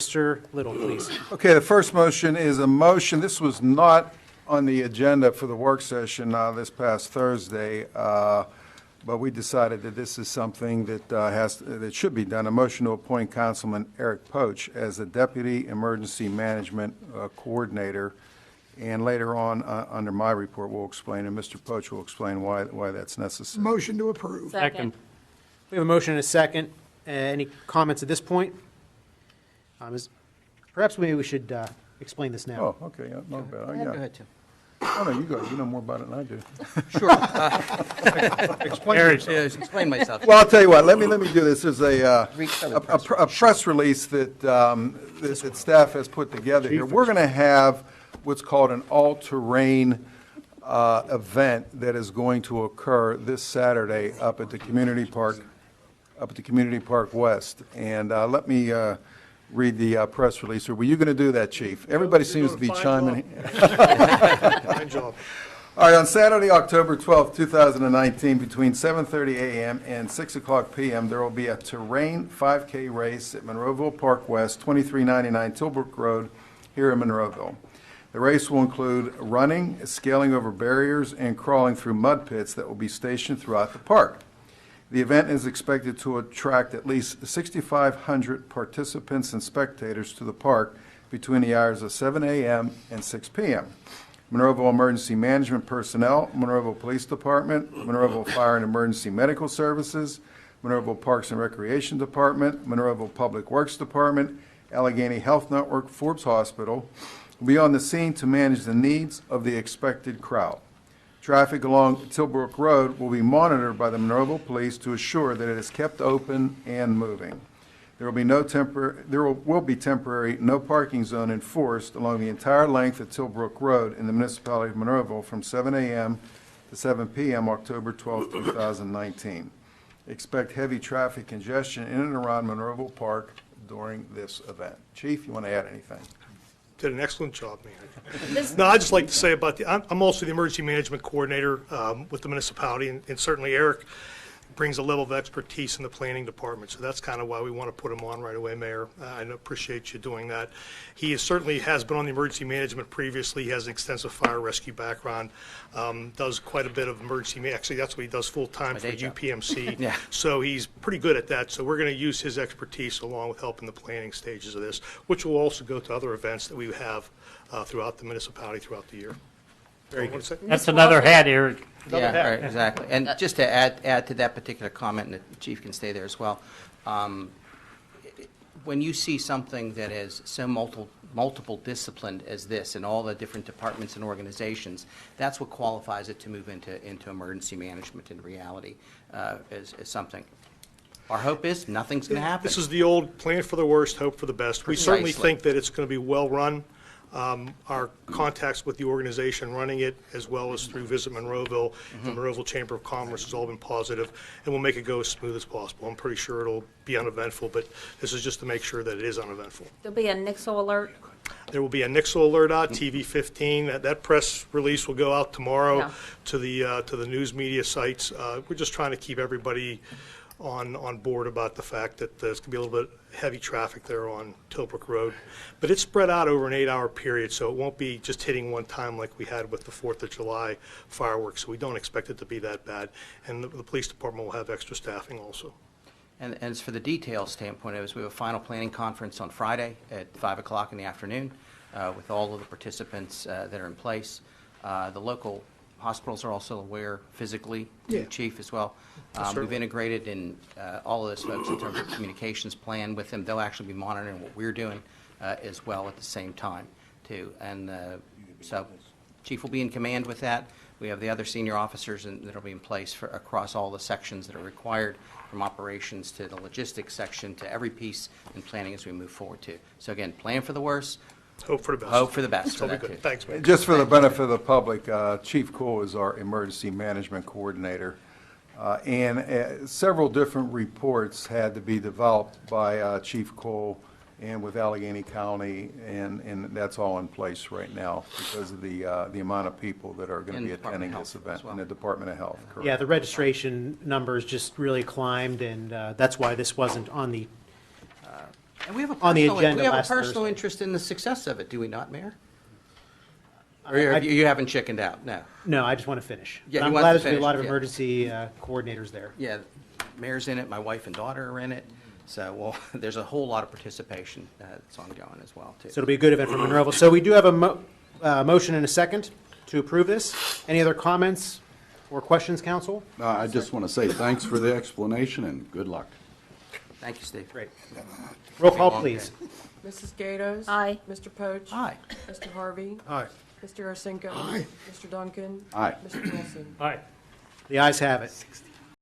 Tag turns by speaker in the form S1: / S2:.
S1: Mr. Little, please.
S2: Okay, the first motion is a motion, this was not on the agenda for the work session this past Thursday, but we decided that this is something that that should be done. A motion to appoint Councilman Eric Poach as the Deputy Emergency Management Coordinator. And later on, under my report, we'll explain, and Mr. Poach will explain why that's necessary.
S3: Motion to approve.
S4: Second.
S1: We have a motion and a second. Any comments at this point? Perhaps maybe we should explain this now.
S2: Oh, okay, yeah, no bad.
S4: Go
S2: Yeah.
S4: ahead, Tim.
S2: Oh, no, you go. You know more about it than I do.
S4: Explain myself.
S2: Well, I'll tell you what, let me do this. There's a
S4: Press
S2: press release that staff has put together here. We're going to have what's called an all-terrain event that is going to occur this Saturday up at the Community Park West. And let me read the press release. Were you going to do that, Chief? Everybody seems to be chiming.
S3: Fine job.
S2: All right, on Saturday, October 12th, 2019, between 7:30 a.m. and 6 o'clock p.m., there will be a terrain 5K race at Monroeville Park West, 2399 Tilbrook Road, here in Monroeville. The race will include running, scaling over barriers, and crawling through mud pits that will be stationed throughout the park. The event is expected to attract at least 6,500 participants and spectators to the park between the hours of 7 a.m. and 6 p.m. Monroeville Emergency Management personnel, Monroeville Police Department, Monroeville Fire and Emergency Medical Services, Monroeville Parks and Recreation Department, Monroeville Public Works Department, Allegheny Health Network, Forbes Hospital will be on the scene to manage the needs of the expected crowd. Traffic along Tilbrook Road will be monitored by the Monroeville Police to assure that it is kept open and moving. There will be temporary no parking zone enforced along the entire length of Tilbrook Road in the municipality of Monroeville from 7 a.m. to 7 p.m. October 12, 2019. Expect heavy traffic congestion in and around Monroeville Park during this event. Chief, you want to add anything?
S3: Did an excellent job, man. No, I'd just like to say about I'm also the emergency management coordinator with the municipality, and certainly Eric brings a level of expertise in the planning department, so that's kind of why we want to put him on right away, Mayor. I appreciate you doing that. He certainly has been on the emergency management previously. He has an extensive fire rescue background, does quite a bit of emergency, actually that's what he does full-time for UPMC,
S4: Yeah.
S3: So he's pretty good at that, so we're going to use his expertise along with helping the planning stages of this, which will also go to other events that we have throughout the municipality throughout the year.
S1: Very good.
S5: That's another hat, Eric.
S4: Yeah, right, exactly. And just to add to that particular comment, and the chief can stay there as well, when you see something that is so multiple disciplined as this in all the different departments and organizations, that's what qualifies it to move into emergency management in reality, is something. Our hope is nothing's going to happen.
S3: This is the old plan for the worst, hope for the best. We certainly
S4: Precisely.
S3: think that it's going to be well-run. Our contacts with the organization running it, as well as through Visit Monroeville, the Monroeville Chamber of Commerce, has all been positive, and we'll make it go as smooth as possible. I'm pretty sure it'll be uneventful, but this is just to make sure that it is uneventful.
S6: There'll be a Nixle alert.
S3: There will be a Nixle alert out, TV 15. That press release will go out tomorrow
S6: Yeah.
S3: to the news media sites. We're just trying to keep everybody on board about the fact that there's going to be a little bit heavy traffic there on Tilbrook Road. But it's spread out over an 8-hour period, so it won't be just hitting one time like we had with the 4th of July fireworks. So we don't expect it to be that bad. And the police department will have extra staffing also.
S4: And as for the details standpoint, we have a final planning conference on Friday at 5 o'clock in the afternoon with all of the participants that are in place. The local hospitals are also aware physically,
S3: Yeah.
S4: Chief, as well.
S3: Certainly.
S4: We've integrated in all of those folks in terms of communications plan with them. They'll actually be monitoring what we're doing as well at the same time, too. And so Chief will be in command with that. We have the other senior officers that will be in place for across all the sections that are required, from operations to the logistics section to every piece in planning as we move forward, too. So again, plan for the worst,
S3: Hope for the best.
S4: hope for the best.
S3: It'll
S4: for
S3: be
S4: that,
S3: good.
S4: too.
S3: Thanks, man.
S2: Just for the benefit of the public, Chief Cole is our emergency management coordinator. And several different reports had to be developed by Chief Cole and with Allegheny County, and that's all in place right now because of the amount of people that are going to
S4: And
S2: be
S4: Department
S2: attending
S4: of
S2: this
S4: Health
S2: event
S4: as well.
S2: in the Department of Health, correct?
S1: Yeah, the registration numbers just really climbed, and that's why this wasn't on the
S4: And we have a
S1: on the
S4: personal,
S1: agenda
S4: we have a
S1: last
S4: personal
S1: Thursday.
S4: interest in the success of it, do we not, Mayor? Or you haven't chickened out? No.
S1: No, I just want to finish.
S4: Yeah,
S1: But
S4: he
S1: I'm
S4: wants
S1: glad
S4: to
S1: there's going to be a lot of
S4: finish,
S1: emergency coordinators there.
S4: Yeah, Mayor's in it, my wife and daughter are in it, so, well, there's a whole lot of participation that's ongoing as well, too.
S1: So it'll be a good event for Monroeville. So we do have a motion and a second to approve this. Any other comments or questions, council?
S5: I just want to say thanks for the explanation and good luck.
S4: Thank you, Steve.
S1: Great. Roll call,
S4: Long
S1: please.
S6: Mrs. Gatos?
S7: Aye.
S6: Mr. Poach?
S4: Aye.
S6: Mr. Harvey?
S3: Aye.
S6: Mr. Arcinico? Aye. Mr. Duncan?
S5: Aye.
S6: Mr. Wilson?
S3: Aye.
S1: The ayes have it.